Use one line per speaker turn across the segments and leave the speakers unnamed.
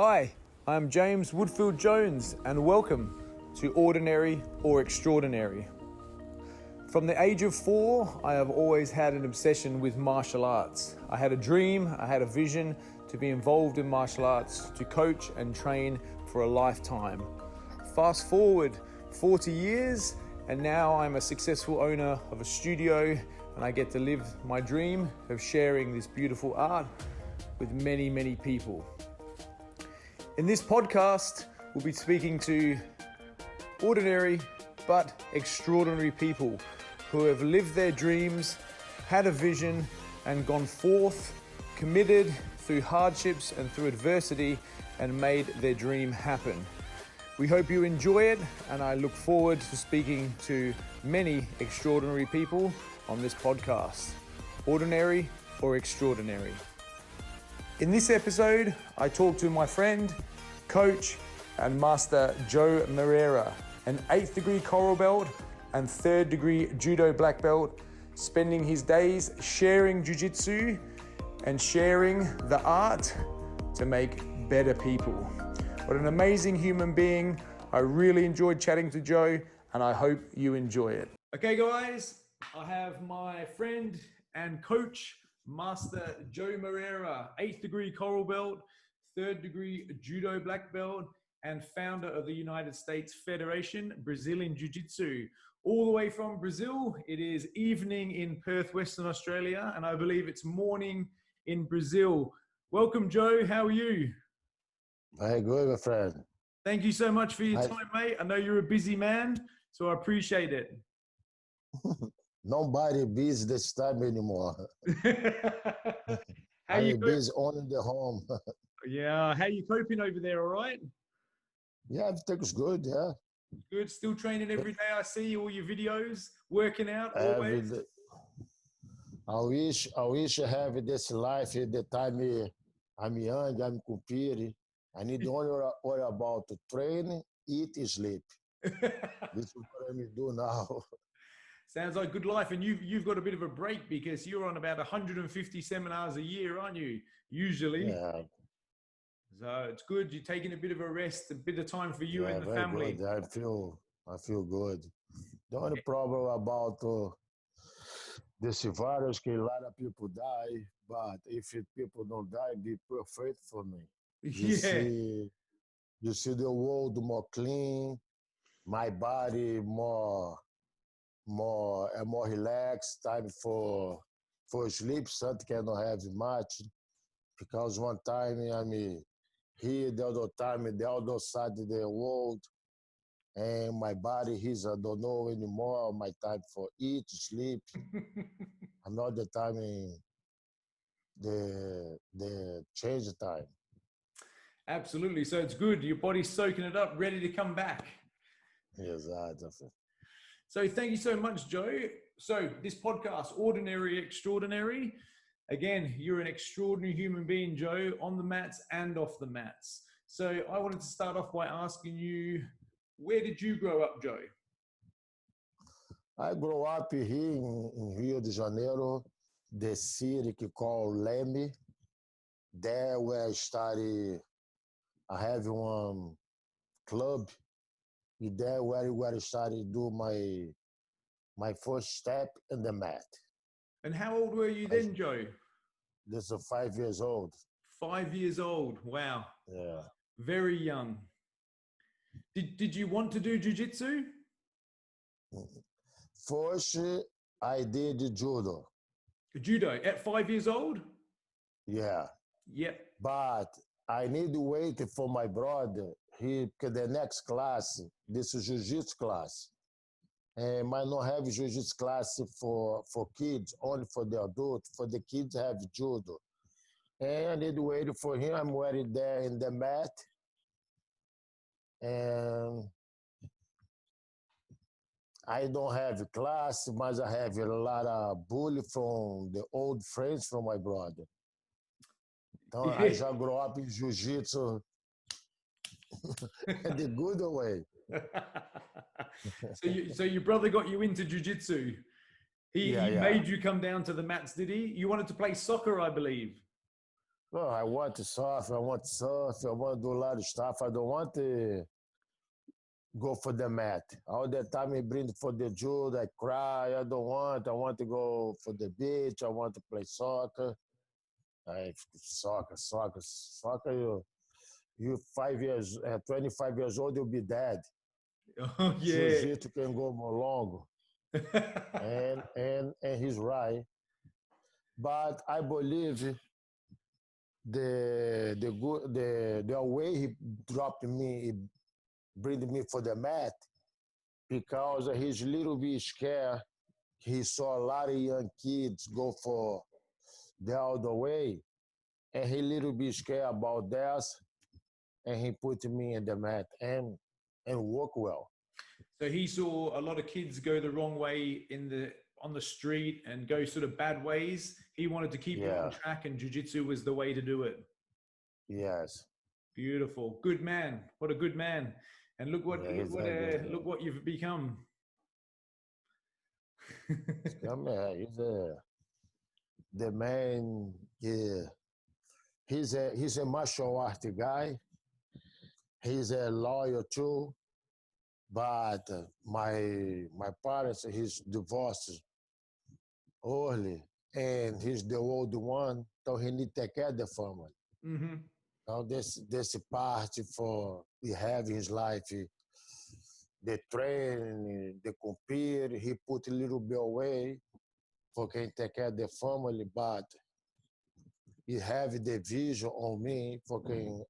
Hi, I'm James Woodfield Jones and welcome to Ordinary or Extraordinary. From the age of 4, I have always had an obsession with martial arts. I had a dream, I had a vision to be involved in martial arts, to coach and train for a lifetime. Fast forward 40 years and now I'm a successful owner of a studio and I get to live my dream of sharing this beautiful art with many, many people. In this podcast, we'll be speaking to ordinary but extraordinary people who have lived their dreams, had a vision, and gone forth, committed through hardships and through adversity, and made their dream happen. We hope you enjoy it, and I look forward to speaking to many extraordinary people on this podcast. Ordinary or extraordinary. In this episode, I talk to my friend, coach, and master Joe Moreira, an 8th degree coral belt and 3rd degree judo black belt, spending his days sharing jiu-jitsu and sharing the art to make better people. What an amazing human being. I really enjoyed chatting to Joe and I hope you enjoy it. Okay guys, I have my friend and coach, Master Joe Moreira, 8th degree coral belt, 3rd degree judo black belt, and founder of the United States Federation, Brazilian JiuJitsu. All the way from Brazil. It is evening in Perth, Western Australia, and I believe it's morning in Brazil. Welcome, Joe. How are you?
Very good, my friend.
Thank you so much for your time, mate. I know you're a busy man, so I appreciate it.
Nobody busy this time anymore.
How you
busy only the home.
Yeah, how you coping over there, all right?
Yeah, everything's good, yeah.
Good, still training every day. I see all your videos, working out always.
I wish I have this life at the time I'm young, I'm competing. I need only worry about to train, eat, sleep. This is what I'm doing now.
Sounds like good life. And you've got a bit of a break because you're on about 150 seminars a year, aren't you? Usually.
Yeah.
So it's good. You're taking a bit of a rest, a bit of time for you and the
very
family.
Good. I feel good. The only problem about this virus, a lot of people die, but if people don't die, be perfect for me. You see the world more clean, my body more relaxed, time for sleep, something cannot have much. Because one time, here, the other time, the other side of the world, and my body, I don't know anymore, my time for eat, sleep. Another time, the change time.
Absolutely. So it's good. Your body's soaking it up, ready to come back.
Yes, definitely.
So thank you so much, Joe. So this podcast, Ordinary Extraordinary. Again, you're an extraordinary human being, Joe, on the mats and off the mats. So I wanted to start off by asking you, where did you grow up, Joe?
I grew up here in Rio de Janeiro, the city called Leme. There where I study, I have one club. There where I started do my first step in the mat.
And how old were you then, Joe?
This is 5 years old.
5 years old. Wow.
Yeah.
Very young. Did you want to do jiu-jitsu?
First, I did judo.
Judo at 5 years old?
Yeah.
Yep.
But I need to wait for my brother. The next class, this is jiu-jitsu class. And I don't have jiu-jitsu class for kids, only for the adults. For the kids, have judo. And I need to wait for him. I'm waiting there in the mat. And I don't have class, but I have a lot of bully from the old friends from my brother. So I just grew up in jiu-jitsu the good way.
So your brother got you into jiu-jitsu. He made you come down to the mats, did he? You wanted to play soccer, I believe.
No, I want to surf. I want to surf. I want to do a lot of stuff. I don't want to go for the mat. All the time I bring for the judo, I cry. I don't want. I want to go for the beach. I want to play soccer. Soccer. You 5 years, 25 years old, you'll be dead.
Oh yeah.
Jiu-jitsu can go more long, and he's right. But I believe the way he dropped me, he bring me for the mat because he's a little bit scared. He saw a lot of young kids go for the other way, and he a little bit scared about that, and he put me in the mat and work well.
So he saw a lot of kids go the wrong way in the on the street and go sort of bad ways. He wanted to keep them on
Yeah.
track, and jujitsu was the way to do it.
Yes.
Beautiful, good man. What a good man! And
Yeah, he's very good.
look what you've become.
Come here. He's the man. Yeah. He's a martial art guy. He's a lawyer too. But my parents, he's divorced early, and he's the old one, so he need to take care of the family.
Mm-hmm.
Now this part for he have in his life, the training, the compete, he put a little bit away for can take care of the family, but he have the vision on me for can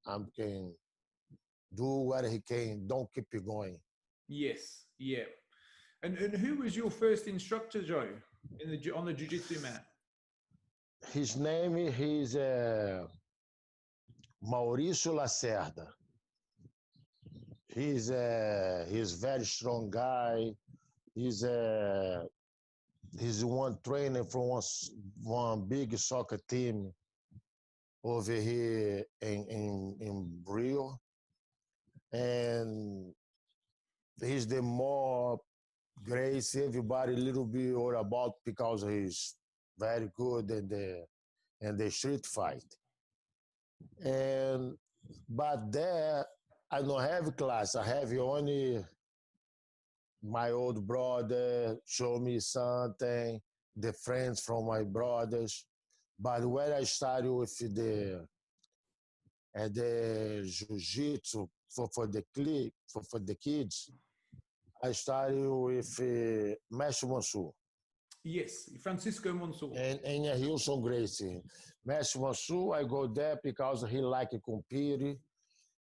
do what he can, don't keep it going.
Yes, yeah. And who was your first instructor, Joe, in the on the jiu-jitsu mat?
His name is Mauricio Lacerda. He's very strong guy. He's a he's one trainer from one big soccer team over here in Rio, and he's the more grace everybody a little bit all about because he's very good in the street fight. And but there I don't have class. I have only my old brother show me something, the friends from my brothers. But when I started with the jiu-jitsu for the kids, I started with Mestre Mansur
Yes, Francisco Monson.
and Hilson Gracie. Mestre Mansur, I go there because he like compete,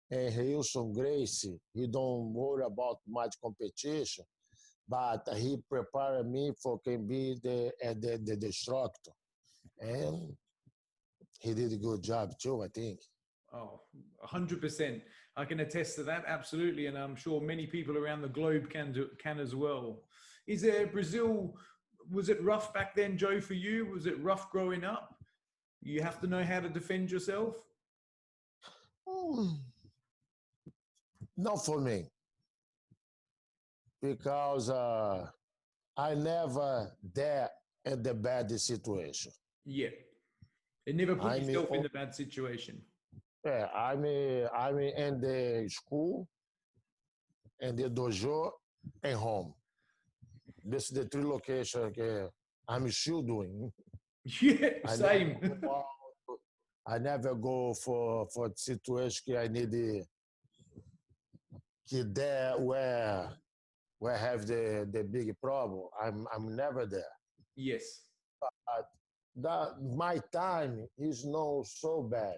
and Hilson Gracie, he don't worry about much competition, but he prepared me for can be the instructor, and he did a good job too, I think.
Oh, 100%. I can attest to that, absolutely, and I'm sure many people around the globe can as well. Is there Brazil? Was it rough back then, Joe, for you? Was it rough growing up? You have to know how to defend yourself.
Hmm, not for me, because I never there in the bad situation.
Yeah, it never put
I mean,
yourself in a bad situation.
yeah, I'm in the school, in the dojo, and home. This is the three locations I'm still doing.
Yeah,
I never
same.
go out. I never go for situation I need to there where I have the big problem. I'm never there.
Yes.
But that my time is not so bad.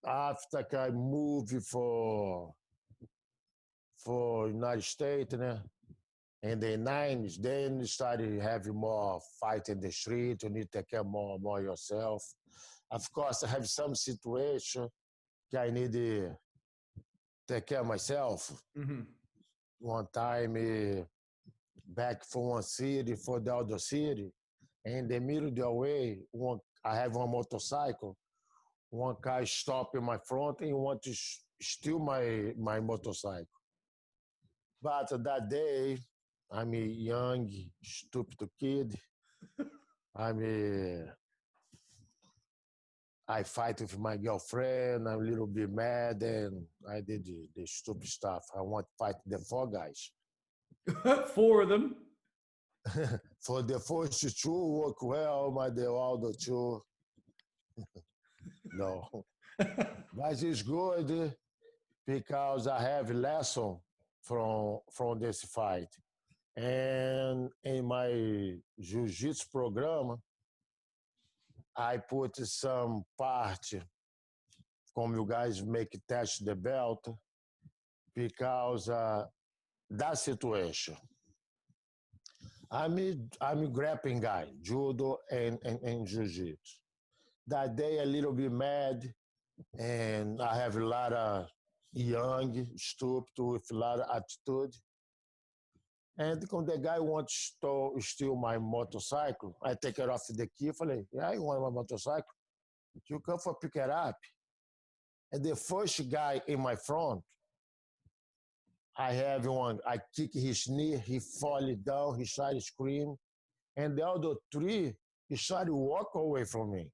After I moved for United States, né? In the 90s, then you started having more fight in the street. You need to take care more yourself. Of course, I have some situation that I need to take care of myself.
Mm-hmm.
One time, back from one city for the other city, in the middle of the way, I have one motorcycle. One guy stopped in my front and want to steal my motorcycle. But that day, I'm a young, stupid kid. I'm I fight with my girlfriend. I'm a little bit mad, and I did the stupid stuff. I want to fight the four guys.
Four of them.
For the first two work well, but the other two, no. But it's good because I have a lesson from this fight. And in my jiu-jitsu program, I put some part, como you guys make test the belt, because that situation. I'm a grappling guy, judo and jiu-jitsu. That day a little bit mad, and I have a lot of young, stupid, with a lot of attitude. And when the guy wants to steal my motorcycle, I take it off the key. Falei, yeah, you want my motorcycle? You come for pick it up. And the first guy in my front, I have one, I kick his knee, he fall down, he started to scream. And the other three, he started to walk away from me.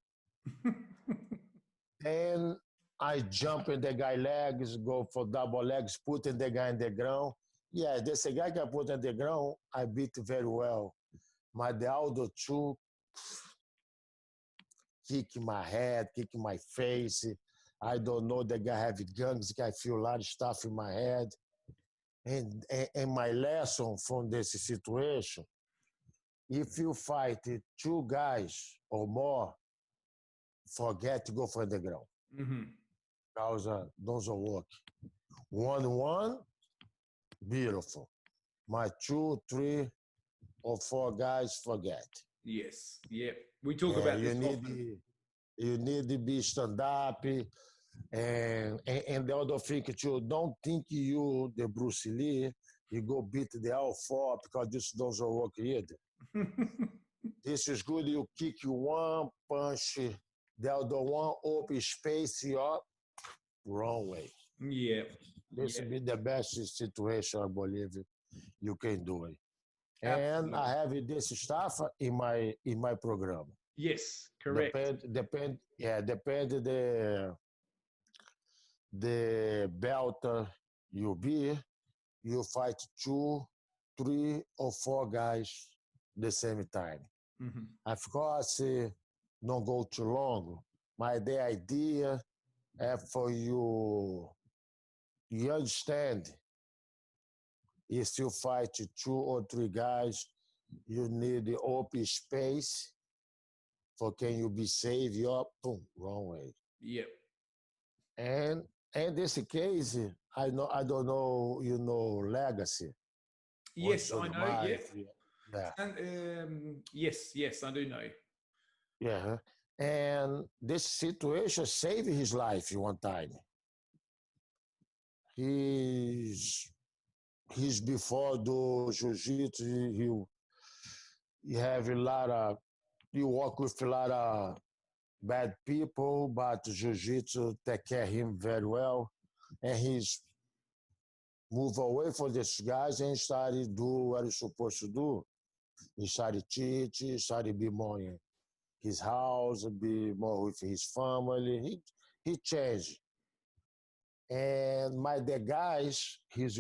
And I jump in the guy's legs, go for double legs, putting the guy in the ground. Yeah, this guy got put on the ground, I beat very well. But the other two kick my head, kick my face. I don't know, the guy have guns, I feel a lot of stuff in my head. And my lesson from this situation, if you fight two guys or more, forget to go for the ground.
Mm-hmm.
Because those are work. 1-1, beautiful. My 2, 3, or 4 guys, forget.
Yes. Yep. We talk about this often.
You need to be stand up, and the other thing too, don't think you the Bruce Lee, you go beat the L4 because this doesn't work either. This is good, you kick one, punch the other one, open space, you're wrong way.
Yeah.
This will be the best situation, I believe you can do it.
Absolutely.
And I have this stuff in my program.
Yes, correct.
Depend the belt you be, you fight 2, 3, or 4 guys the same time.
Mm-hmm.
Of course, don't go too long. The idea for you understand, if you fight 2 or 3 guys, you need the open space for can you be safe, you're boom, wrong way.
Yep.
And in this case, I don't know, legacy.
Yes, I know.
Yeah.
And yes, I do know.
Yeah. And this situation saved his life one time. He's before the jiu-jitsu, he have a lot of, he work with a lot of bad people, but jiu-jitsu take care of him very well. And he's moved away from these guys and started do what he's supposed to do. He started teach, he started be more in his house, be more with his family. He changed. And the guys he's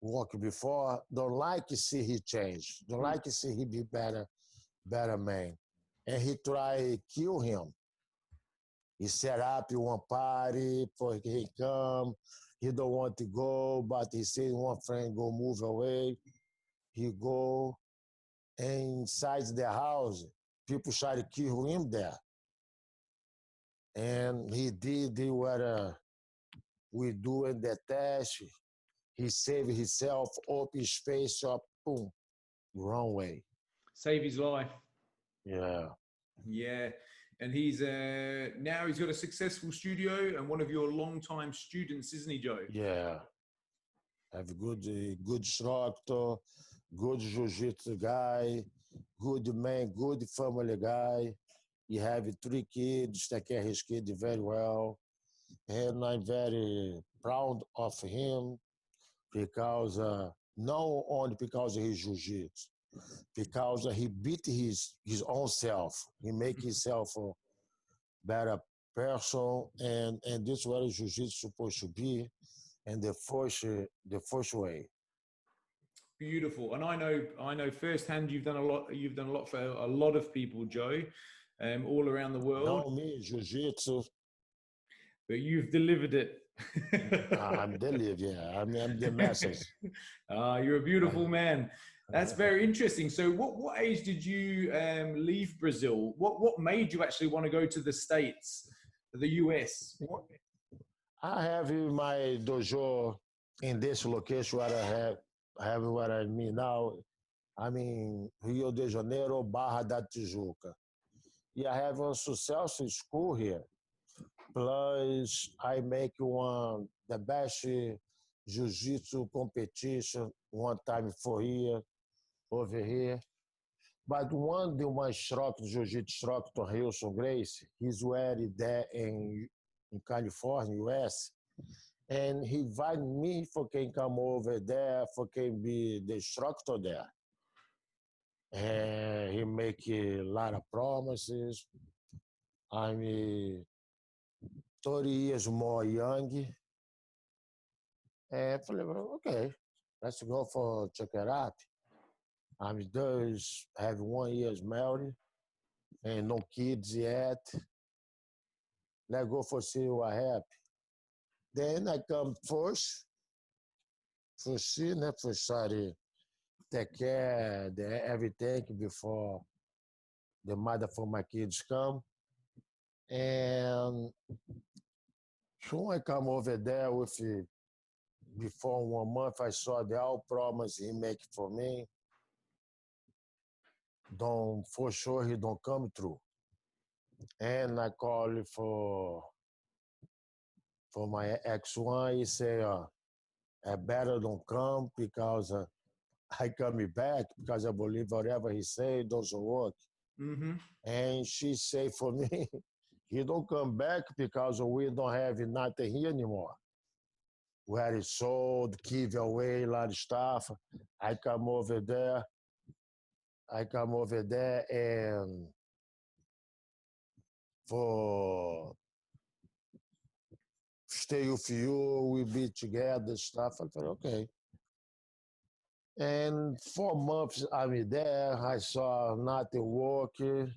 work before don't like to see he change, don't like to see he be better man. And he try kill him. He set up one party for he come. He don't want to go, but he said one friend go move away. He go inside the house. People try to kill him there. And he did what we do in the test. He saved himself, open space up, boom, wrong way.
Save his life.
Yeah.
Yeah. And he's now he's got a successful studio and one of your longtime students, isn't he, Joe?
Yeah. Have a good instructor, good jiu-jitsu guy, good man, good family guy. He have 3 kids, take care of his kids very well. And I'm very proud of him because not only because of his jiu-jitsu, because he beat his own self. He make himself better person, and this is what jiu-jitsu supposed to be, and the first way.
Beautiful. And I know firsthand you've done a lot for a lot of people, Joe, all around the world,
Not me, jiu-jitsu.
but you've delivered it.
I'm the live, yeah. I'm the message.
You're a beautiful man. That's very interesting. So, what age did you leave Brazil? What made you actually want to go to the States, the US?
I have in my dojo in this location what I have what I mean now. I mean Rio de Janeiro, Barra da Tijuca. Yeah, I have a successful school here. Plus, I make one the best jiu-jitsu competition one time for here over here. But one the one instructor, jiu-jitsu instructor, Wilson Grace, he's already there in California, US. And he invited me for can come over there, for can be the instructor there. And he make a lot of promises. I'm 30 years more young. And I falei, well, okay, let's go for check it out. I'm just have 1 year's married and no kids yet. Let's go for see what happens. Then I come for see, né, for study, take care the everything before the mother for my kids come. And so I come over there with before 1 month, I saw the all promise he make for me. Don't for sure he don't come through. And I call for my ex-one. He say, I better don't come because I coming back because I believe whatever he say doesn't work.
Mm-hmm.
And she say for me, he don't come back because we don't have nothing here anymore. We had it sold, give away a lot of stuff. I come over there. I come over there and for stay with you, we be together, stuff. I thought, okay. And 4 months I'm there, I saw nothing working,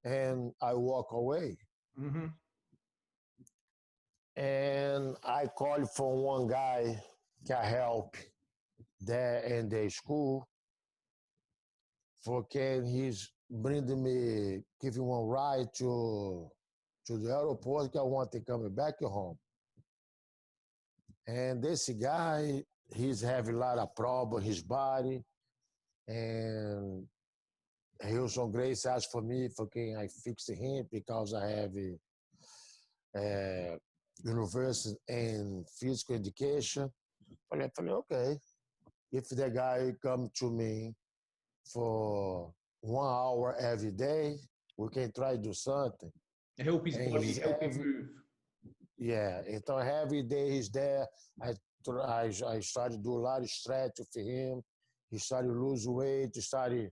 and I walk away.
Mm-hmm.
And I called for one guy can help there in the school for can he's bringing me, giving one ride to the airport. I want to come back home. And this guy, he's having a lot of problem his body, and Hilson Grace asked for me for can I fix him because I have a university in physical education. I falei, okay. If the guy come to me for 1 hour every day, we can try to do something.
Help his
And
body,
he's
help him move.
yeah. Então every day he's there. I started to do a lot of stretch for him. He started to lose weight. He started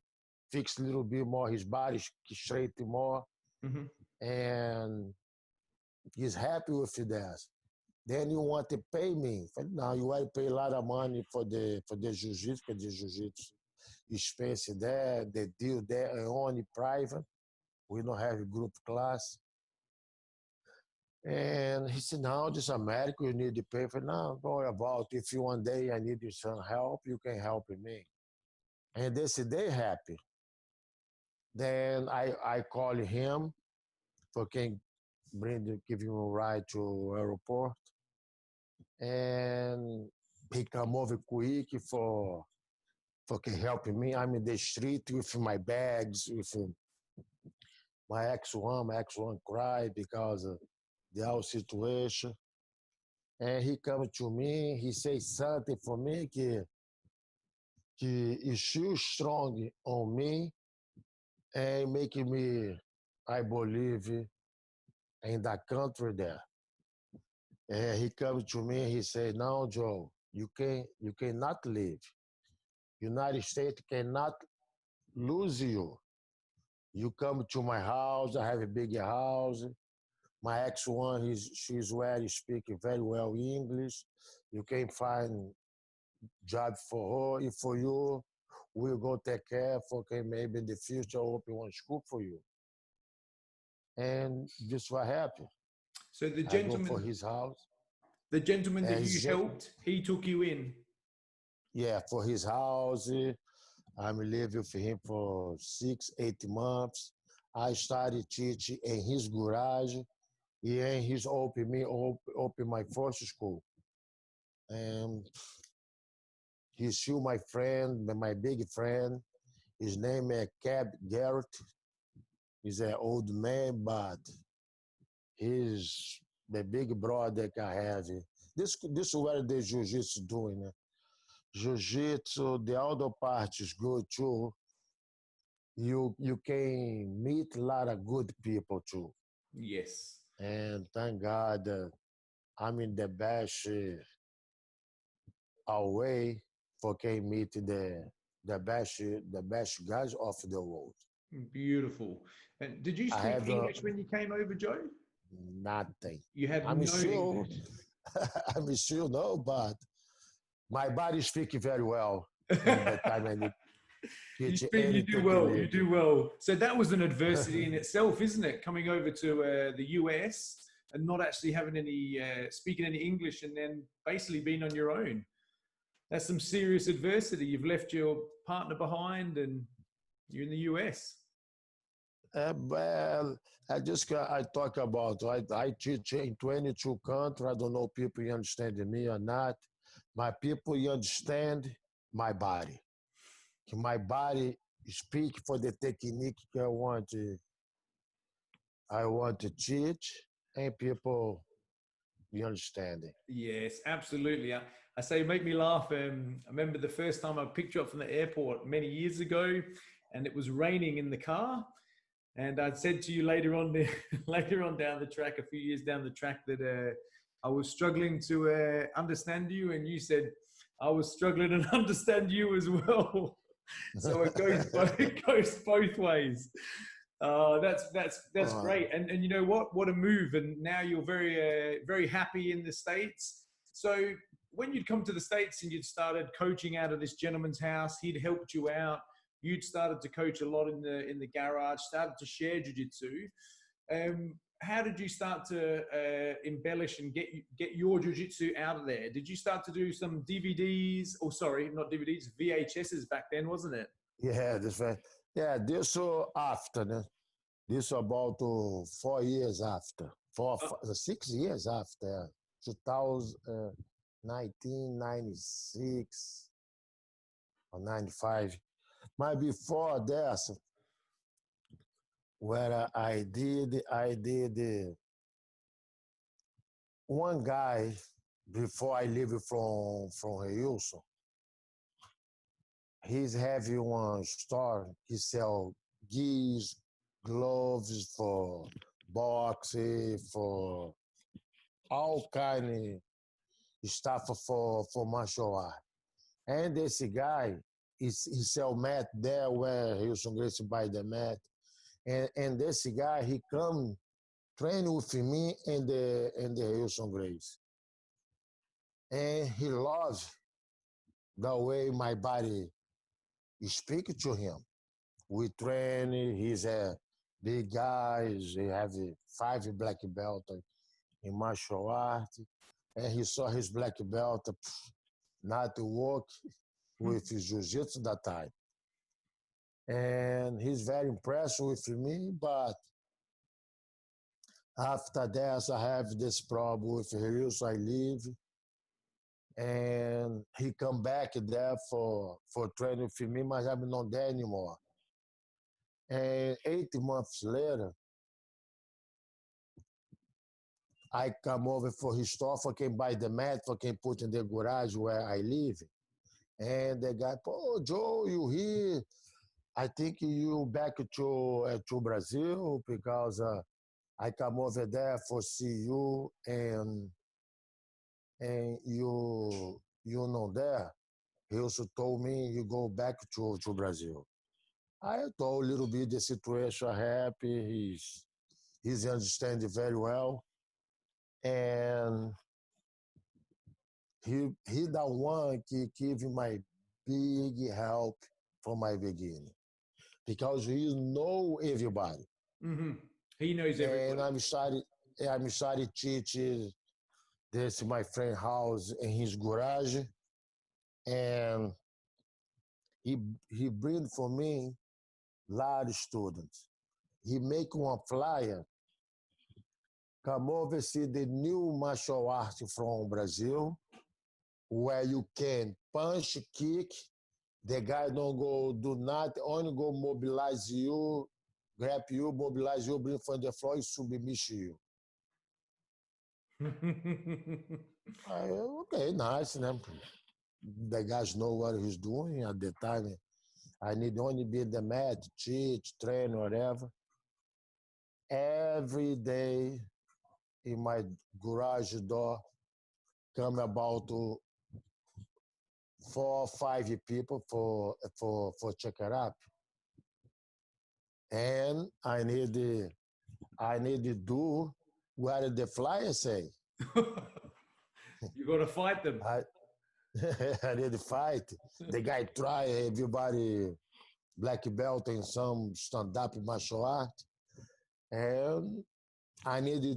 fix a little bit more his body straight more,
Mm-hmm.
and he's happy with that. Then you want to pay me. Now you want to pay a lot of money for the jiu-jitsu, because the jiu-jitsu expensive there. The deal there are only private. We don't have a group class. And he said, no, this is America, you need to pay for now. Don't worry about it. If you one day I need you some help, you can help me. And they said they happy. Then I call him for can give him a ride to airport. And he come over quick for can help me. I'm in the street with my bags, with my ex-one. My ex-one cried because of the whole situation. And he come to me, he says something for me que is too strong on me and making me, I believe, in that country there. And he come to me, he said, no, Joe, you cannot leave. United States cannot lose you. You come to my house, I have a big house. My ex one, she's very speaking very well English. You can find job for her. If for you, we'll go take care for okay, maybe in the future open one school for you. And just what happened.
So
I go for his house.
the gentleman that
And
you helped, he took you in.
yeah, for his house. I'm living with him for 6, 8 months. I started teaching in his garage. And he's open my first school. And he's still my friend, my big friend. His name is Cab Garrett. He's an old man, but he's the big brother that I have. This is what the jiu-jitsu doing. Jiu-jitsu, the other part is good too. You can meet a lot of good people too.
Yes.
And thank God I'm in the best away for can meet the best guys of the world.
Beautiful. And did you
I
speak
have
English when you came over, Joe?
nothing.
You had
I'm
no
still,
English.
I'm still no, but my body speaks very well in the time I need teach
You
any
do well. You
technique.
do well. So that was an adversity in itself, isn't it? Coming over to the US and not actually having any speaking any English, and then basically being on your own. That's some serious adversity. You've left your partner behind, and you're in the US.
Well, I talk about I teach in 22 countries. I don't know people you understand me or not. My people you understand my body. My body speak for the technique I want to teach, and people you understand it.
Yes, absolutely. I say, make me laugh. I remember the first time I picked you up from the airport many years ago, and it was raining in the car. And I'd said to you later on, later on down the track, a few years down the track, that I was struggling to understand you, and you said I was struggling to understand you as well. So it goes both ways. That's
Uh,
great, and you know what a move, and now you're very happy in the States. So when you'd come to the States and you'd started coaching out of this gentleman's house, he'd helped you out. You'd started to coach a lot in the garage, started to share jiu-jitsu. How did you start to embellish and get your jiu-jitsu out of there? Did you start to do some DVDs, or sorry, not DVDs, VHSs back then, wasn't it?
yeah, this right. Yeah, this after. This about 4 years after, 6 years after, 2000, 1996 or 95. But before that, where I did one guy before I leave from Houston. He's having one store. He sell geese, gloves for boxing, for all kind of stuff for martial art. And this guy, he sell mat there where Houston Gracie buy the mat. And this guy, he come train with me in the Houston Grace. And he loves the way my body speak to him. We train, he's a big guy, he have 5 black belt in martial art. And he saw his black belt not to work with his jiu-jitsu that time. And he's very impressed with me, but after that, I have this problem with him, so I leave. And he come back there for training with me, but I'm not there anymore. And 8 months later, I come over for his store, for can buy the mat, for can put in the garage where I live. And the guy, oh, Joe, you here? I think you back to Brazil because I come over there for see you and you know there. He also told me you go back to Brazil. I told a little bit the situation happy. He's understanding very well. And he the one que give my big help from my beginning. Because he know everybody.
Mm-hmm. He knows
And
everybody.
I'm started teaching this my friend house in his garage. And he he bring for me lot of students. He make one flyer, come over see the new martial art from Brazil, where you can punch, kick, the guy don't go do nothing, only go mobilize you, grab you, mobilize you, bring from the floor, and submit you. Okay, nice. Né? The guys know what he's doing at the time. I need only be the mat, teach, train, whatever. Every day in my garage door, come about 4 or 5 people for check it up. And I need to do what the flyer say.
You got to fight them.
I I need to fight. The guy try everybody black belt in some stand up martial art, and I need to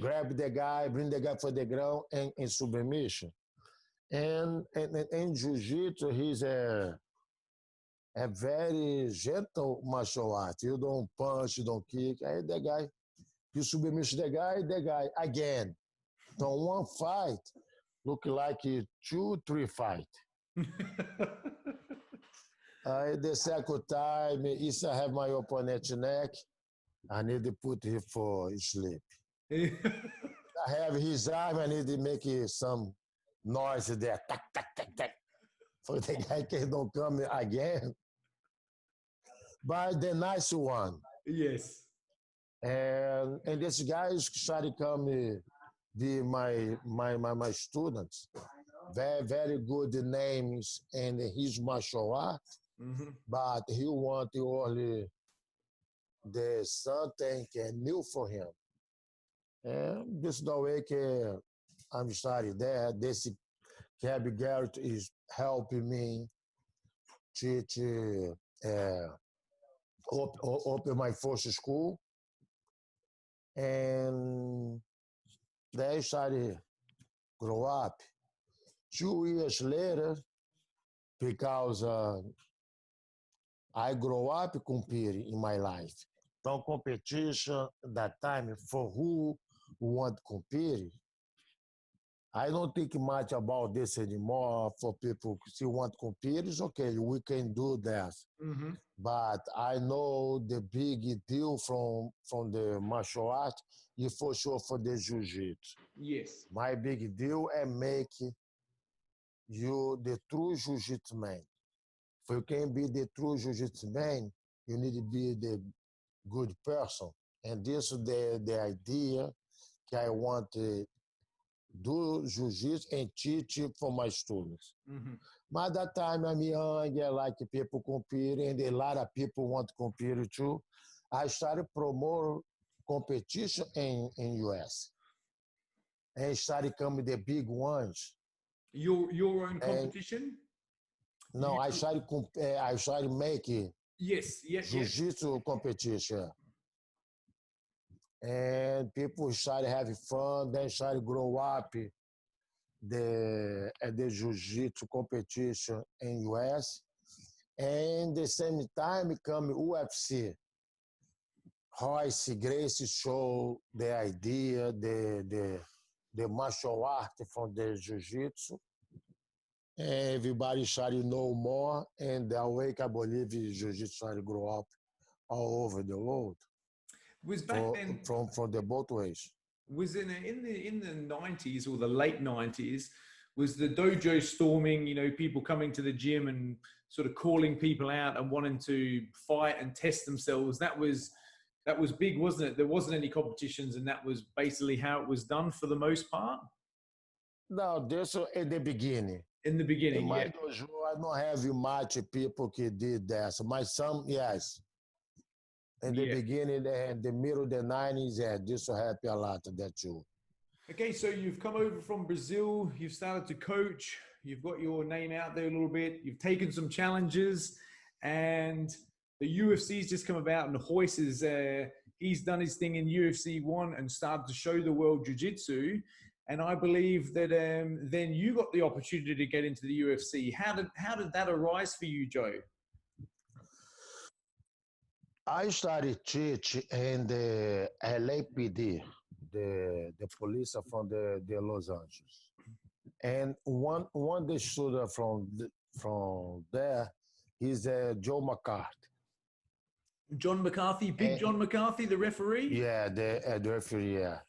grab the guy, bring the guy for the ground and in submission. And in jiu-jitsu, he's a very gentle martial art. You don't punch, you don't kick. Hey, the guy, you submit the guy again. So one fight look like 2, 3 fight. The second time, if I have my opponent's neck, I need to put him for sleep. I have his arm, I need to make some noise there. Tack, tack, tack, tack. For the guy can don't come again. But the nice one.
Yes.
And this guy started come be my students. Very, very good names and his martial art.
Mm-hmm.
But he want only the something new for him. And this is the way I'm starting there. This Gabby Garrett is helping me to open my first school. And then I started grow up. 2 years later, because I grow up competing in my life. Então, competition that time for who want to compete. I don't think much about this anymore. For people who still want to compete, it's okay, we can do that.
Mm-hmm.
But I know the big deal from the martial art is for sure for the jiu-jitsu.
Yes.
My big deal is make you the true jiu-jitsu man. If you can be the true jiu-jitsu man, you need to be the good person. And this is the idea that I want to do jiu-jitsu and teach for my students.
Mm-hmm.
But that time I'm young, I like people competing, and a lot of people want to compete too. I started promote competition in US. And started coming the big ones.
Your own competition?
No, I started making
yes,
jiu-jitsu competition. And people started having fun, then started grow up the jiu-jitsu competition in US. And the same time come UFC. Royce Gracie show the idea, the martial art from the jiu-jitsu. Everybody started to know more, and the way I believe jiu-jitsu started to grow up all over the world.
Was back then
from the both ways.
Was in the 90s or the late 90s, was the dojo storming, people coming to the gym and sort of calling people out and wanting to fight and test themselves. That was big, wasn't it? There wasn't any competitions, and that was basically how it was done for the most part.
No, this was at the beginning.
In the beginning,
in my dojo, I don't have much people who did that. So my son, yes. In the
Yeah.
beginning and the middle of the 90s, yeah, this will help you a lot, that too.
Okay, so you've come over from Brazil, you've started to coach, you've got your name out there a little bit, you've taken some challenges, and the UFC's just come about, and Hoist is he's done his thing in UFC one and started to show the world jiu-jitsu. And I believe that then you got the opportunity to get into the UFC. How did that arise for you, Joe?
I started teach in the LAPD, the police from the Los Angeles. And one the student from there, he's Joe McCarthy.
John McCarthy, Big
And,
John McCarthy, the referee?
yeah, the referee, yeah.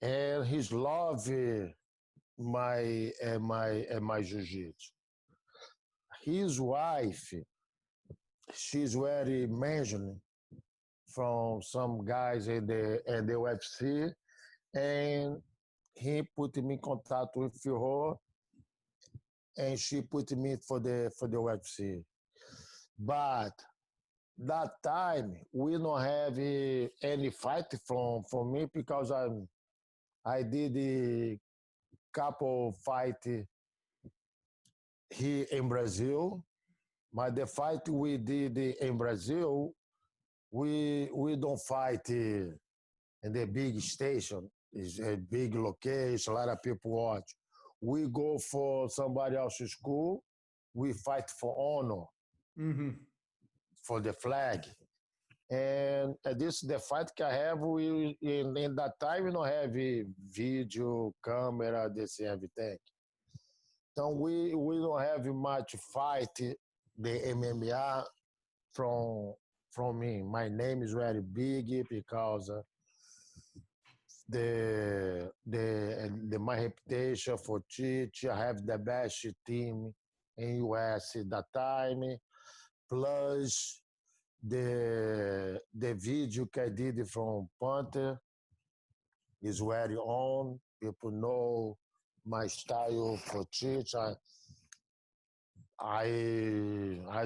And he's love my jiu-jitsu. His wife, she's very mentioned from some guys in the UFC, and he put me in contact with her, and she put me for the UFC. But that time we don't have any fight from me because I did a couple fight here in Brazil. But the fight we did in Brazil, we don't fight in the big station. It's a big location, a lot of people watch. We go for somebody else's school, we fight for honor,
Mm-hmm.
for the flag. And this the fight que I have. We in that time we don't have video, camera, this everything. So we don't have much fight the MMA from from me. My name is very big because the my reputation for teach. I have the best team in US at that time. Plus the video que I did from Panther is very on. People know my style for teach. I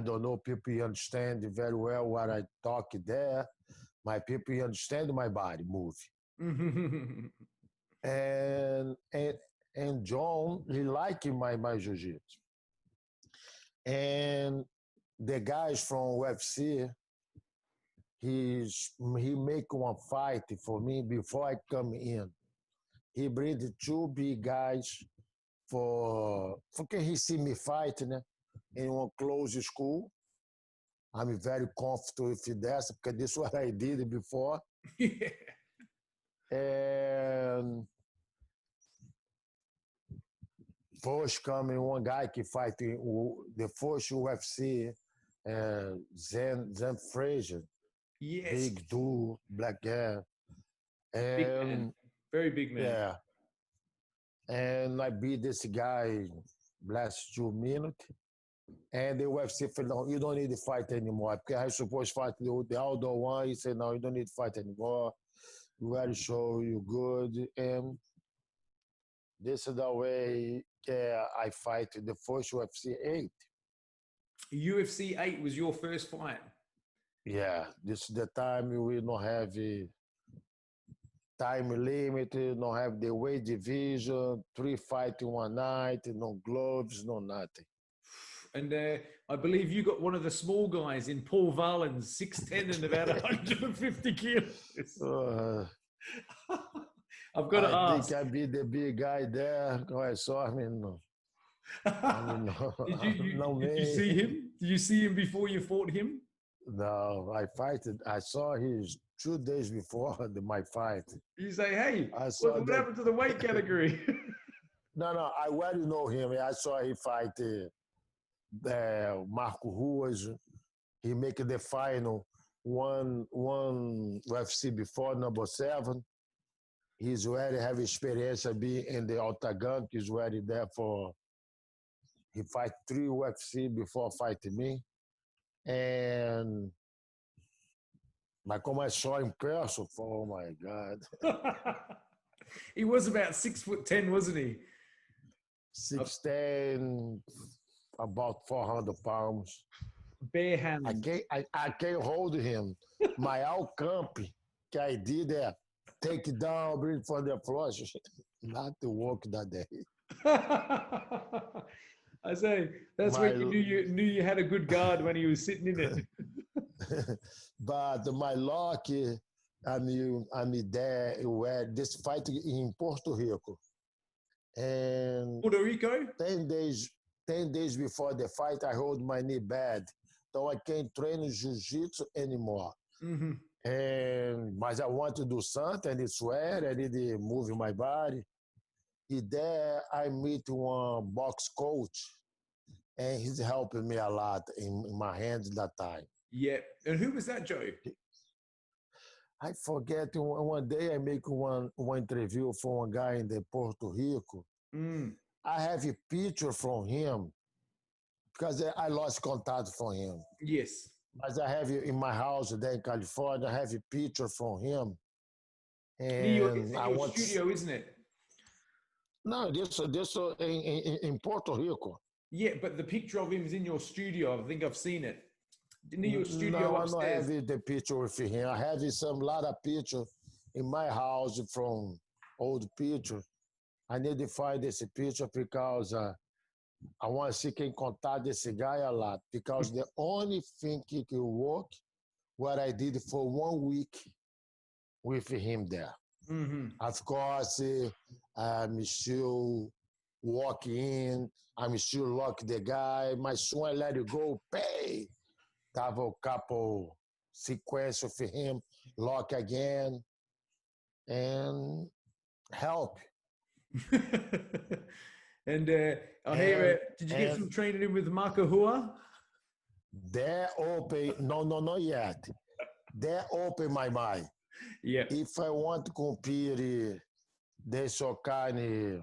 don't know. People understand very well what I talk there. My people understand my body move.
Mm-hmm.
And and and John, he like my jiu-jitsu. And the guys from UFC, he make one fight for me before I come in. He bring the two big guys for que he see me fight, né? In one close school. I'm very comfortable with that because this is what I did before.
Yeah.
And first coming one guy que fight the first UFC, Zen Frazier,
Yes.
big dude, black guy,
Big man.
and
Very big man.
yeah, and I beat this guy last 2 minutes. And the UFC said, no, you don't need to fight anymore. Because I was supposed to fight the outdoor one. He said, no, you don't need to fight anymore. You already show you good. And this is the way I fight the first UFC 8.
UFC 8 was your first fight.
Yeah, this is the time we don't have a time limit, don't have the weight division, 3 fights in one night, no gloves, no nothing.
And I believe you got one of the small guys in Paul Varlins, 6'10" and about 150 kilos. I've got to ask.
I think I beat the big guy there. Oh, I saw him. No. No,
Did you see him? Did you see him before you fought him?
No, I saw him 2 days before my fight.
You say, hey, what
that,
happened to the weight category?
No, I already know him. I saw him fight Marco Ruas. He make the final one UFC before number 7. He's already have experience of being in the octagon. He's already there for. He fight 3 UFC before fighting me, and como I saw in person, oh my God.
He was about 6'10", wasn't he?
6'10", about 400 pounds.
Bare hands.
I can't hold him. My out camp que I did there, take it down, bring it from the floor. Not to work that day.
I say that's when
My
you had a good guard when he was sitting in it.
but my luck, I'm there where this fight in Puerto Rico. And
Puerto Rico?
10 days, 10 days before the fight, I hold my knee bad. So I can't train jiu-jitsu anymore.
Mm-hmm.
But I want to do something, I need sweat, I need to move my body. And there I meet one box coach, and he's helping me a lot in my hands that time.
Yeah. And who was that, Joe?
I forget one day I make one interview for one guy in the Puerto Rico.
Mm.
I have a picture from him because I lost contact from him.
Yes.
But I have it in my house there in California. I have a picture from him,
It's
and
in
I
your
want.
studio, isn't it?
No, this in Puerto Rico.
Yeah, but the picture of him is in your studio. I think I've seen it. Near your studio
No, I don't
upstairs.
have the picture with him. I have some lot of picture in my house from old picture. I need to find this picture because I want to see can contact this guy a lot because the only thing he can work what I did for 1 week with him there.
Mm-hmm.
Of course, I'm still walking in. I'm still lock the guy. My son let it go. Pay. Have a couple sequence for him. Lock again and help.
And I hear
And
did you get some training in with Marco Hua?
they open. No, not yet. They open my mind.
Yeah.
If I want to compete this kind of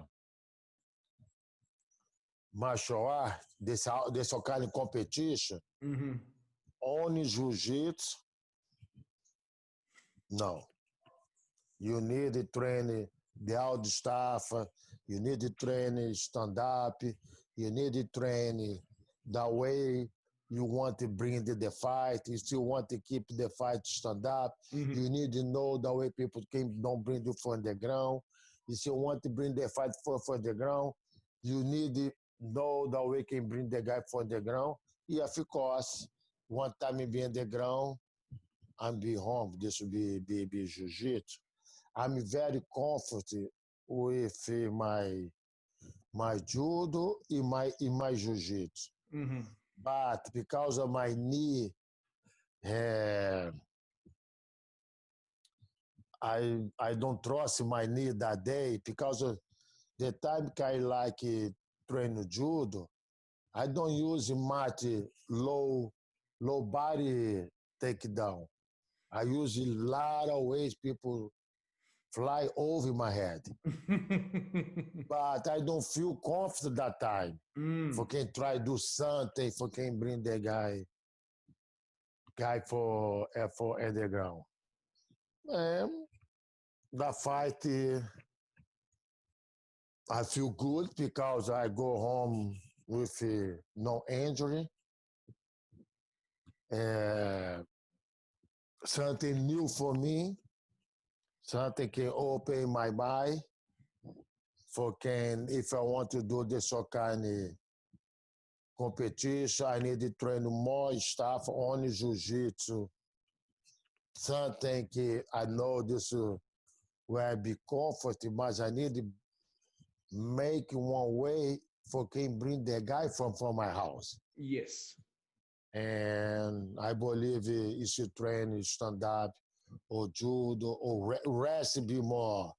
martial art, this kind of competition,
Mm-hmm.
only jiu-jitsu, no. You need to train the old staff, you need to train stand-up, you need to train the way you want to bring the fight, you still want to keep the fight stand-up,
Mm-hmm.
you need to know the way people don't bring you from the ground, you still want to bring the fight for the ground, you need to know the way you can bring the guy from the ground. Yeah, of course, one time he be in the ground, and be home, this will be jiu-jitsu. I'm very comfortable with my judo and my jiu-jitsu.
Mm-hmm.
But because of my knee, uh, I don't trust my knee that day because of the time I like train judo. I don't use much low body takedown. I use a lot of ways people fly over my head. But I don't feel confident that time. For can try to do something, for can bring the guy for underground. And the fight, I feel good because I go home with no injury. Uh, Something new for me, something can open my mind for can if I want to do this kind of competition, I need to train more stuff on jiu-jitsu. Something I know this where I be comfortable, but I need to make one way for can bring the guy from my house.
Yes.
And I believe you should train stand up or judo or rest be more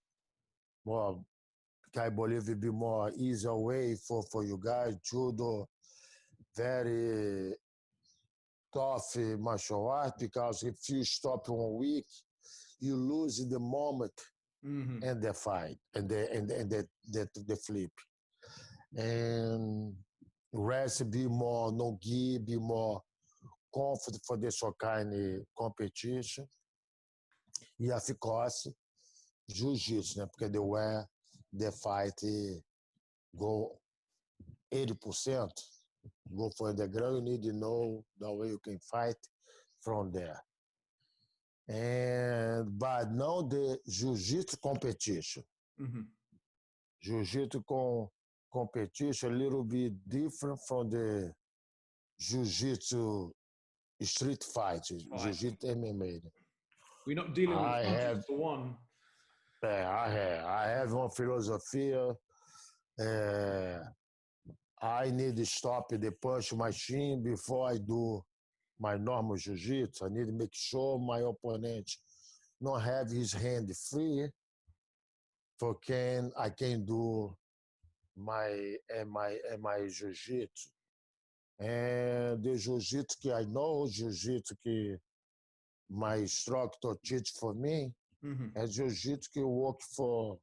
I believe it be more easier way for you guys. Judo very tough martial art because if you stop 1 week, you lose the moment and the fight and the flip. And rest be more no give, be more comfort for this kind of competition. E of course, jiu-jitsu, né? Porque the fight go 80%. Go for the ground, you need to know the way you can fight from there. And but now the jiu-jitsu competition.
Mm-hmm.
Jiu-jitsu competition a little bit different from the jiu-jitsu street fight,
Right.
jiu-jitsu MMA.
We're not dealing with
I
punches
have,
for one.
I have one philosophy. Uh, I need to stop the punch machine before I do my normal jiu-jitsu. I need to make sure my opponent not have his hand free for I can do my jiu-jitsu. And the jiu-jitsu que I know, jiu-jitsu que my instructor teach for me,
Mm-hmm.
é jiu-jitsu que work for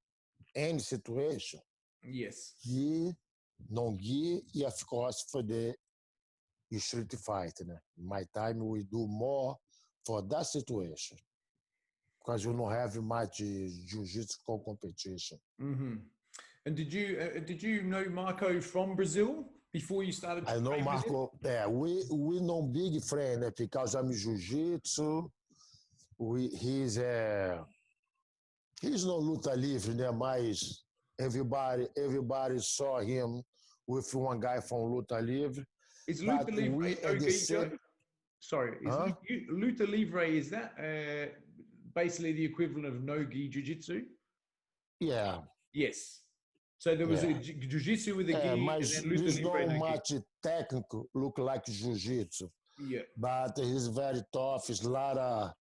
any situation.
Yes.
Que não guia e of course for the street fight, né? My time we do more for that situation. Because you don't have much jiu-jitsu competition.
Mm-hmm. And did you know Marco from Brazil before you started
I know
training with him?
Marco, we não big friend, né? Because I'm jiu-jitsu, he's no luta livre, né? Mas everybody saw him with one guy from luta livre.
Is Luta
But
Livre
we at
no
the
gi,
same,
Joe? Sorry, is
huh?
Luta Livre, is that basically the equivalent of no gi jiu-jitsu?
Yeah,
Yes. So there was a
yeah.
jiu-jitsu with a gi and
Mas
then Luta
he's
Livre
not
no gi.
much technical, look like jiu-jitsu.
Yeah.
But he's very tough. He's a lot of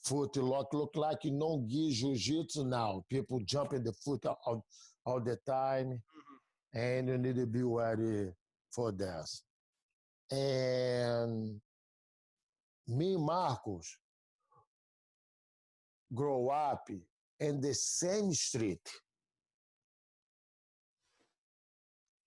foot look like you don't give jiu-jitsu now. People jumping the foot all the time, and you need to be ready for that. And me, Marcos, grow up in the same street.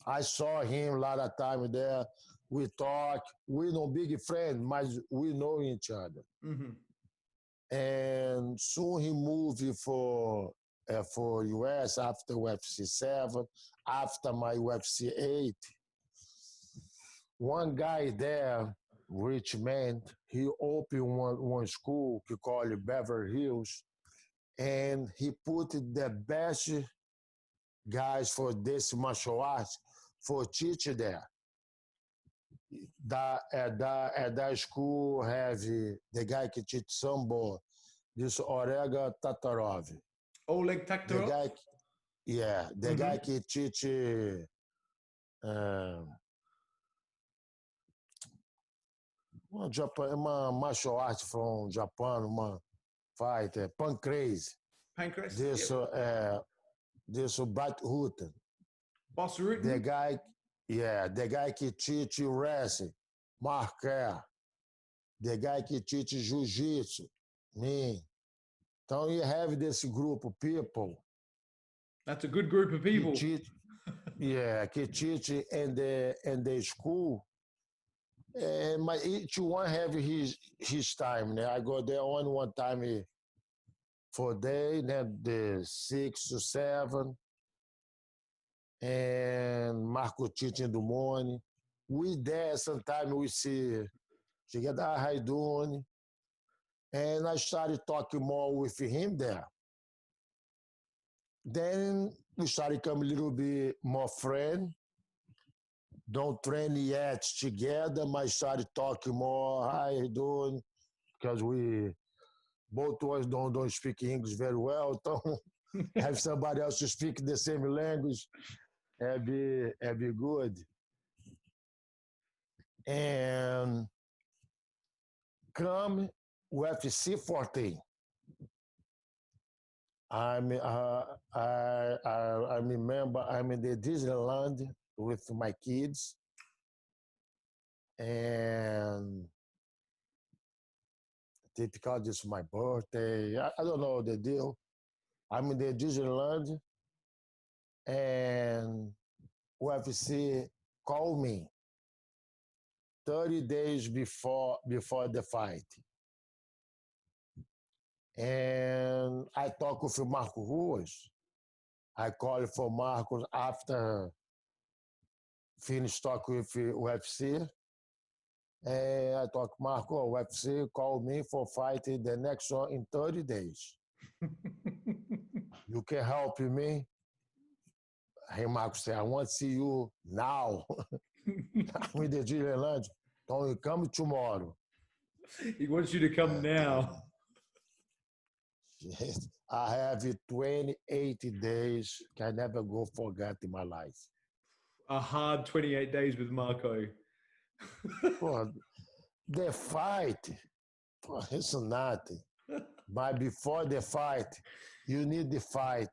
I saw him a lot of time there. We talk. We no big friend, but we know each other.
Mm-hmm.
And soon he moved for US after UFC 7, after my UFC 8. One guy there, rich man, he opened one school he called it Beverly Hills, and he put the best guys for this martial arts for teach there. At that school have the guy que teach sambo, this Orega Tatarov.
Oleg
The
Taktarov?
guy, yeah, the
Mm-hmm.
guy que teach uma martial art from Japan, uma fight, Pancrase.
Pancras?
This,
Yep.
this Bat Huten.
Boss
The
Rutten?
guy, yeah, the guy que teach wrestling, Marquer. The guy que teach jiu-jitsu, me. Então you have this group of people
That's a good group of
que
people.
teach, que teach in the school. But each one have his time. Né? I go there only one time for day, then the 6 to 7, and Marco teach in the morning. We there sometimes we see together, how you doing? And I started talking more with him there. Then we started become a little bit more friend. Don't train yet together, but started talking more. How you doing? Because we both of us don't speak English very well. So have somebody else to speak the same language, it'd be good. And come UFC 14. I remember I'm in the Disneyland with my kids, and typical this is my birthday. I don't know the deal. I'm in the Disneyland, and UFC called me 30 days before the fight. And I talked with Marco Ruas. I called for Marcos after finish talk with UFC. And I talk, Marco, UFC called me for fighting the next one in 30 days. You can help me? Hey, Marco said, I want to see you now. I'm in the Disneyland. Don't you come tomorrow?
He wants you to come now.
I have 28 days. Can never go forget in my life.
A hard 28 days with Marco.
Pô, the fight, pô, it's nothing. But before the fight, you need the fight.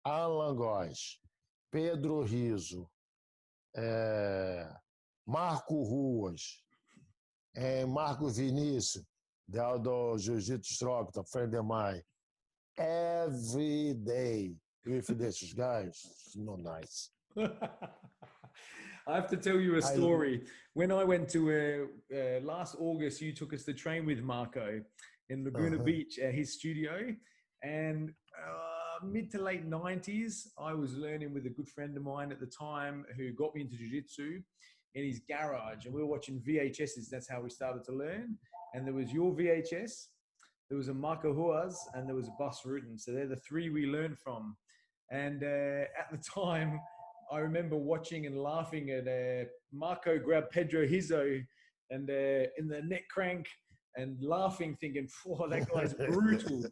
Alan Góes, Pedro Rizzo, Marco Ruas, and Marco Vinícius, do JiuJitsu Instructor, friend of mine. Every day with these guys, it's not nice.
I have to tell you a story. When I went to last August, you took us to train with Marco in Laguna Beach at his studio. And mid to late 90s, I was learning with a good friend of mine at the time who got me into jiu-jitsu in his garage. And we were watching VHSs. That's how we started to learn. And there was your VHS, there was a Marco Huas, and there was a Bas Rutten. So they're the three we learned from. And at the time, I remember watching and laughing at Marco grab Pedro Rizzo and in the neck crank and laughing, thinking, "Oh, that guy's brutal."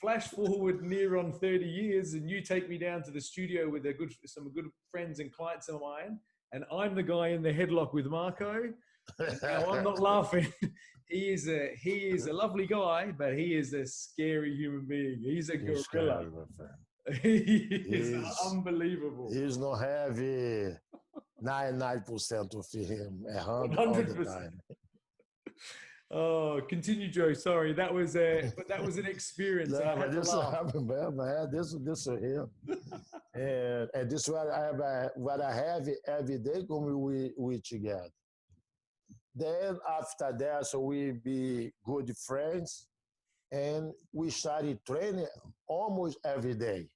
Flash forward near on 30 years, and you take me down to the studio with some good friends and clients of mine, and I'm the guy in the headlock with Marco. And now I'm not laughing. He is a lovely guy, but he is a scary human being. He's a gorilla.
Scary,
He is unbelievable.
He's not heavy. 99% of him, 100% all the time.
Oh, continue, Joe. Sorry, that was an experience.
No, but this is him. And this is what I have every day when we together. Then after that, so we be good friends, and we started training almost every day.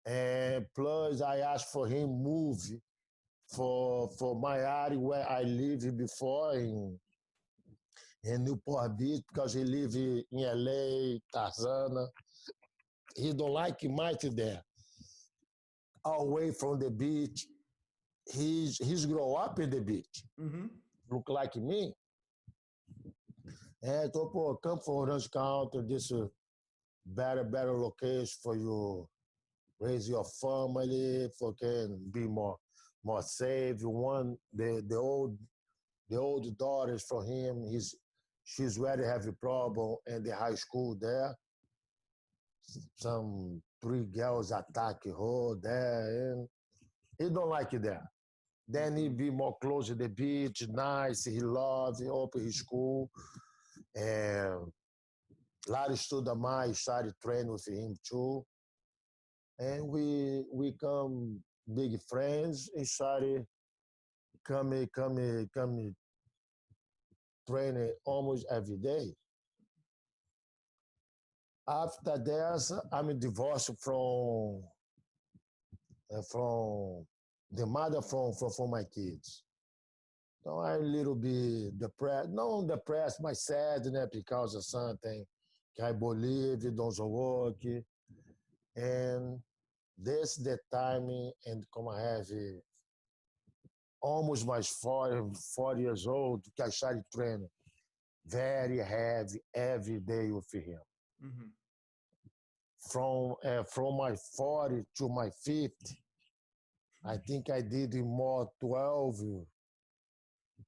And plus, I asked for him move for my area where I lived before in Newport Beach, because he lived in LA, Tarzana. He don't like much there. Away from the beach. He's grow up in the beach. Mm-hmm. Look like me. And so, come for Orange County, this is better location for you raise your family, for can be more safe. You want the old daughters for him. She's ready to have a problem in the high school there. Some 3 girls attack her there, and he don't like it there. Then he be more close to the beach, nice. He loves, he open his school, and Larry Studamai started training with him too. And we become big friends and started coming training almost every day. After that, I'm divorced from the mother from my kids. So I'm a little bit depressed. Not depressed, but sad, né? Because of something que I believe doesn't work. And this the timing, and come I have almost my 40 years old, I started training very heavy every day with him. Mm-hmm. From my 40 to my 50, I think I did more 12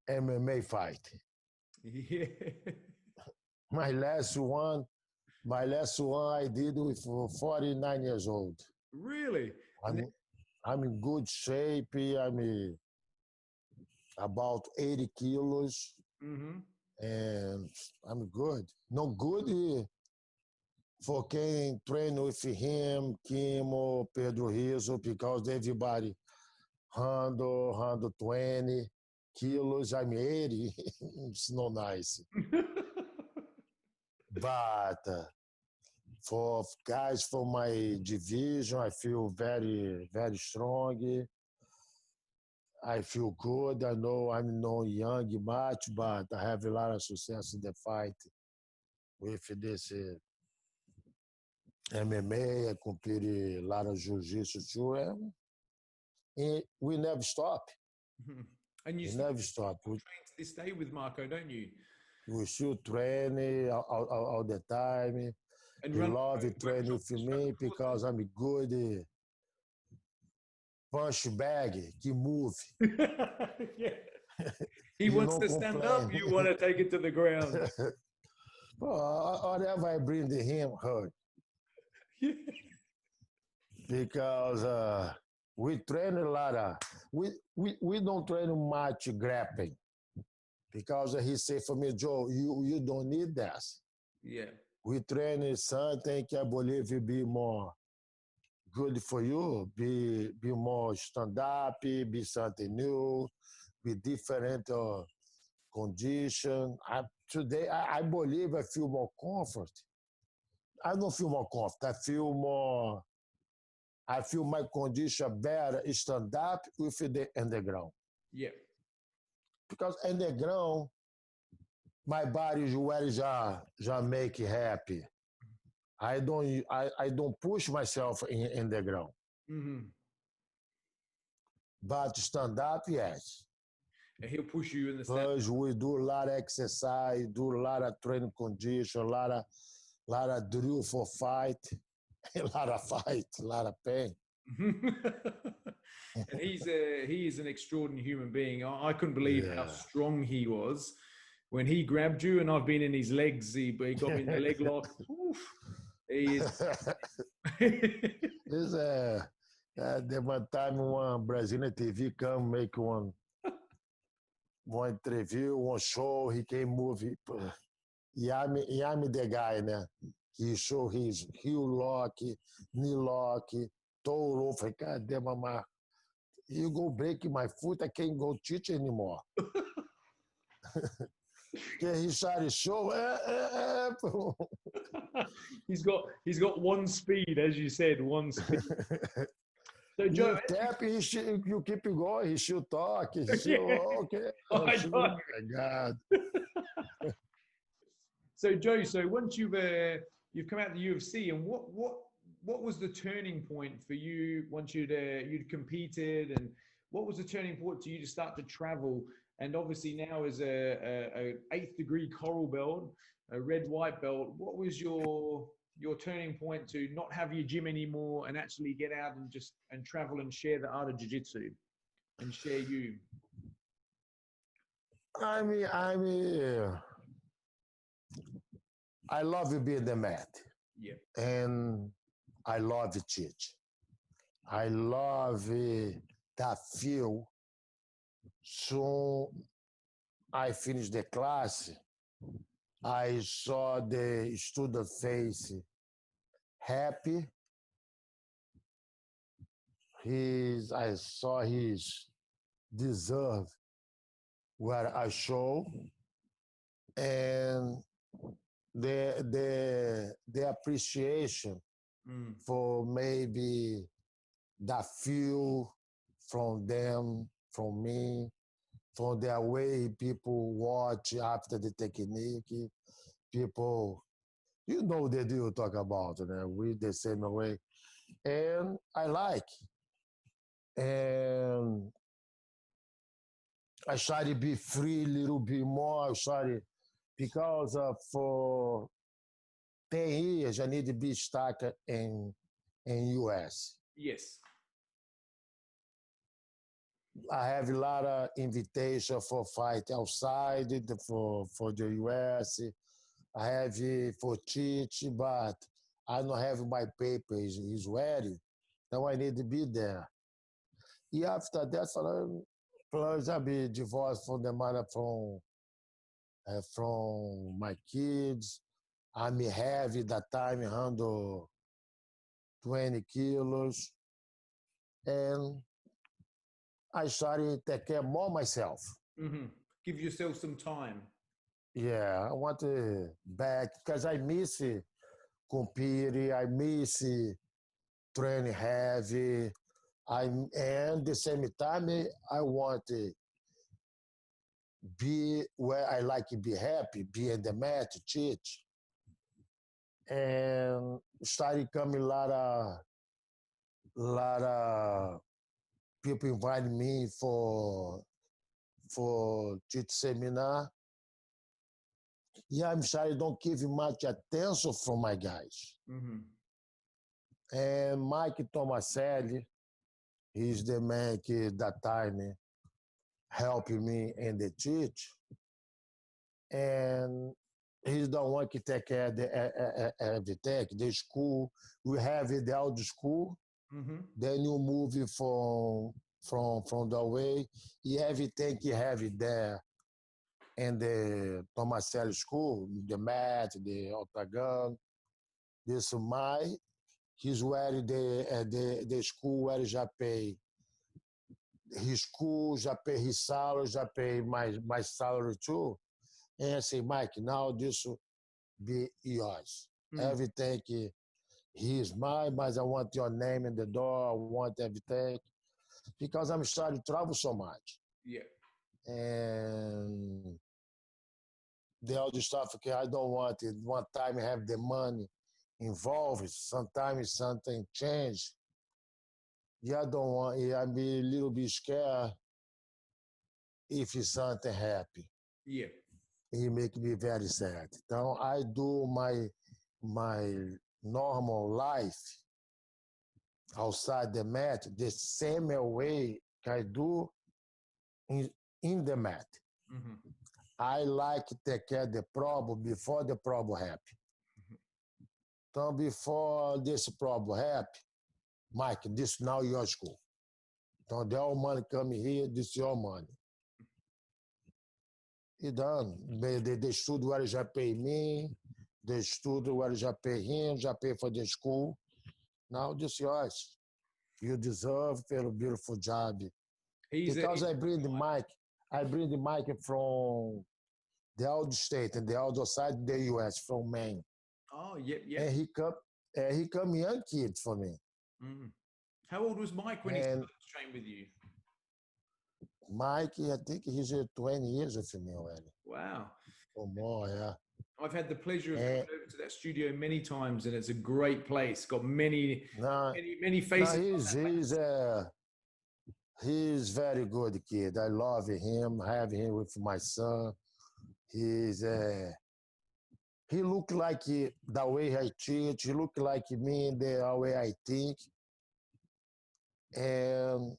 MMA fight. Yeah. My last one I did with 49 years old.
Really?
I'm in good shape. I'm about 80 kilos. Mm-hmm. And I'm good. Not good for quem train with him, Kimo, Pedro Rizzo, because everybody 120 kilos. I'm 80. It's not nice. But for guys from my division, I feel very, very strong. I feel good. I know I'm not young much, but I have a lot of success in the fight with this MMA. I compete a lot of jiu-jitsu too, and we never stop.
And you
We
still
never stop.
train to this day with Marco, don't you?
We still train all the time.
And
He
run
love training
workshops
with
around
me
the
because I'm a good punch bag que move.
yeah. He
You
wants
não
to stand up,
complain.
you want to take it to the ground.
Whatever I bring to him hurt
Yeah.
because we train a lot of we don't train much grappling because he said for me, Joe, you don't need that.
Yeah.
We train something que I believe will be more good for you, be more stand up, be something new, be different condition. Today I believe I feel more comfort. I don't feel more comfort. I feel my condition better stand up with the underground.
Yeah.
Because underground, my body is where já make happy. I don't push myself in the ground.
Mm-hmm.
But stand up, yes.
And he'll push you in the stand.
Plus we do a lot of exercise, do a lot of training condition, a lot of drill for fight, a lot of fight, a lot of pain.
And he is an extraordinary human being. I couldn't believe how strong he was when he grabbed you, and I've been in his legs. He got me in the leg lock. Oof. He is.
This there one time one Brazilian TV come make one interview, one show. He came movie. I'm the guy, né? He show his heel lock, knee lock, toe roll. Falei, cadê mamar? You go break my foot, I can't go teach anymore. He started show.
He's got one speed, as you said, one speed. So Joe,
you tap, you keep going. He should talk. He still okay.
Oh my
God.
So Joe, so once you've come out of the UFC, and what was the turning point for you once you'd competed, and what was the turning point to you to start to travel? And obviously now as a 8th degree coral belt, a red white belt, what was your turning point to not have your gym anymore and actually get out and travel and share the art of jiu-jitsu and share you?
I love being the mat.
Yeah.
And I love to teach. I love that feel. So I finished the class. I saw the student face happy. I saw his deserve what I show, and the appreciation for maybe that feel from them, from me, from the way people watch after the technique. People, you know the deal talk about, we the same way. And I like. And I try to be free a little bit more. I started because for 10 years I need to be stuck in US.
Yes.
I have a lot of invitation for fight outside for the US. I have for teach, but I don't have my papers is ready. Now I need to be there. And after that, plus I be divorced from the mother from my kids. I'm heavy that time, handle 20 kilos. And I started to take care more myself.
Mm-hmm. Give yourself some time.
Yeah, I want to back because I miss competing. I miss training heavy. And the same time, I want to be where I like to be happy, be in the mat, teach. And started coming a lot of people invited me for teach seminar. Yeah, I'm sorry, don't give much attention from my guys.
Mm-hmm.
And Mike Tomaselli, he's the man that time helping me in the teach. And he's the one to take care of the school. We have it the old school.
Mm-hmm.
Then you move it from the way. You everything you have it there in the Tomaselli school, the mat, the octagon. This my he's where the school where já pay his school, já pay his salary, já pay my salary too. And I say, Mike, now this will be yours.
Mm.
Everything he's mine, but I want your name in the door. I want everything because I'm starting to travel so much.
Yeah.
And the other stuff, okay, I don't want it. One time I have the money involved. Sometimes something change. Yeah, I don't want it. I'm be a little bit scared if it's something happy.
Yeah.
It make me very sad. Então, I do my normal life outside the mat the same way I do in the mat.
Mm-hmm.
I like to take care of the problem before the problem happen. Então, before this problem happen, Mike, this now your school. Então, the all money coming here, this your money. E done. The studio where já pay me, the studio where já pay him, já pay for the school. Now this yours. You deserve a beautiful job. Because I bring the mic from the other state and the other side of the US, from Maine.
Oh, yeah.
And he come young kid for me.
Mm. How old was Mike when he started to train with you?
Mike, I think he's 20 years with me already.
Wow.
Or more, yeah.
I've had the pleasure of coming over to that studio many times, and it's a great place. Got many faces.
He's very good kid. I love him. Have him with my son. He look like the way I teach. He look like me the way I think, and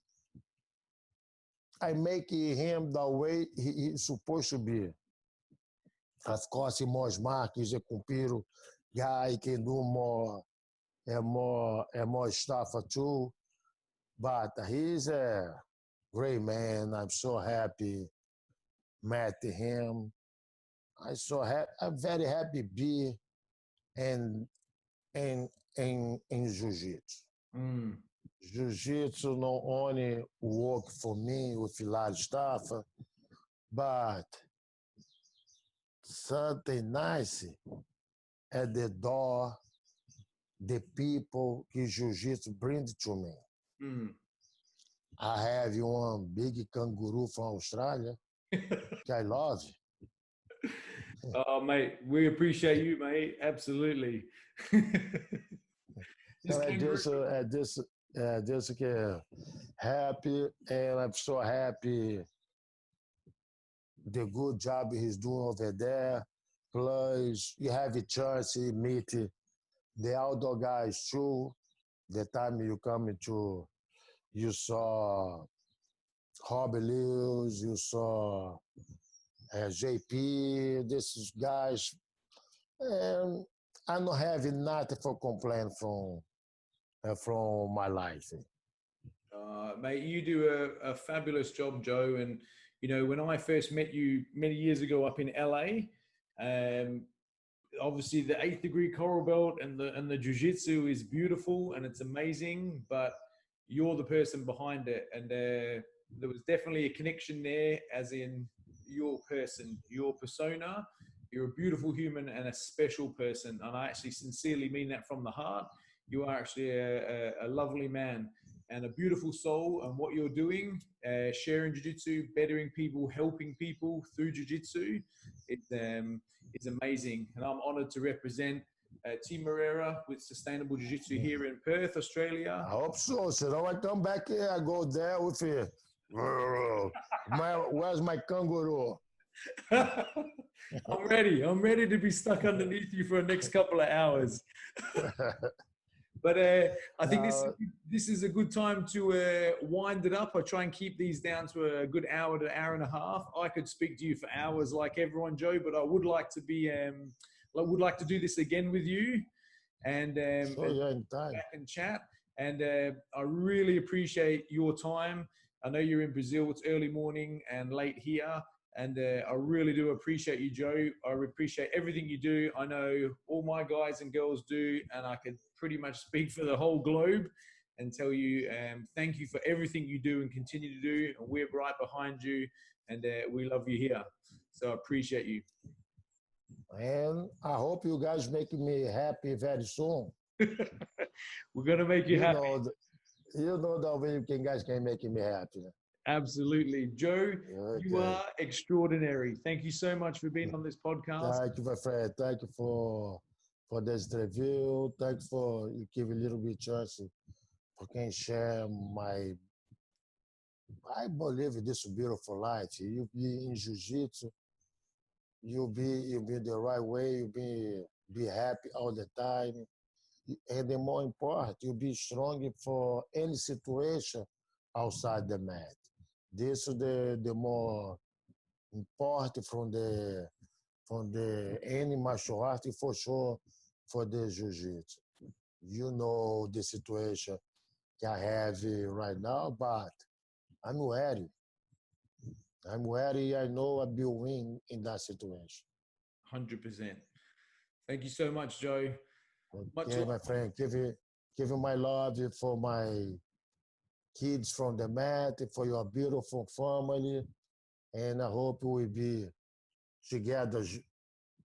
I make him the way he's supposed to be. Of course, he more smart. He's a computer guy. He can do more stuff too. But he's a great man. I'm so happy met him. I'm very happy be in jiu-jitsu.
Mm.
Jiu-jitsu not only work for me with a lot of stuff, but something nice at the door, the people que jiu-jitsu brings to me.
Mm.
I have one big kangaroo from Australia that I love.
Oh, mate, we appreciate you, mate. Absolutely.
So I just get happy, and I'm so happy the good job he's doing over there. Plus, you have a chance to meet the outdoor guys too. The time you come to, you saw Hobby Lewis, you saw JP, these guys. And I'm not having nothing for complaint from my life.
Mate, you do a fabulous job, Joe. And, you know, when I first met you many years ago up in LA, obviously the 8th degree coral belt and the jiu-jitsu is beautiful and it's amazing, but you're the person behind it. And there was definitely a connection there, as in your person, your persona. You're a beautiful human and a special person. And I actually sincerely mean that from the heart. You are actually a lovely man. and a beautiful soul, and what you're doing, sharing jiu-jitsu, bettering people, helping people through jiu-jitsu, it's amazing. And I'm honored to represent Team Moreira with Sustainable Jiu-Jitsu here in Perth, Australia.
I hope so. So I come back here, I go there with it. Where's my kangaroo?
I'm ready. I'm ready to be stuck underneath you for the next couple of hours. But I think this is a good time to wind it up. I try and keep these down to a good hour to hour and a half. I could speak to you for hours like everyone, Joe, but I would like to be, I would like to do this again with you and, back and chat. And I really appreciate your time. I know you're in Brazil. It's early morning and late here. And I really do appreciate you, Joe. I appreciate everything you do. I know all my guys and girls do, and I can pretty much speak for the whole globe and tell you thank you for everything you do and continue to do. And we're right behind you, and we love you here. So I appreciate you.
And I hope you guys make me happy very soon.
We're going to make you happy.
You know the way you guys can make me happy.
Absolutely. Joe, you are extraordinary. Thank you so much for being on this podcast.
Thank you, my friend. Thank you for this review. Thank you for you give a little bit chance for can share I believe this beautiful life. You be in jiu-jitsu, you be the right way, you be happy all the time. And the more important, you be strong for any situation outside the mat. This is the more important from the any martial art for sure for the jiu-jitsu. You know the situation I have right now, but I'm ready. I'm ready. I know I'll be win in that situation.
100%. Thank you so much, Joe.
Okay, my friend. Give you my love for my kids from the mat, for your beautiful family, and I hope we'll be together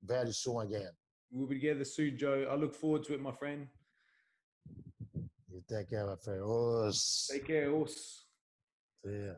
very soon again.
We'll be together soon, Joe. I look forward to it, my friend.
You take care, my friend. Os.
Take care, Os.
See ya.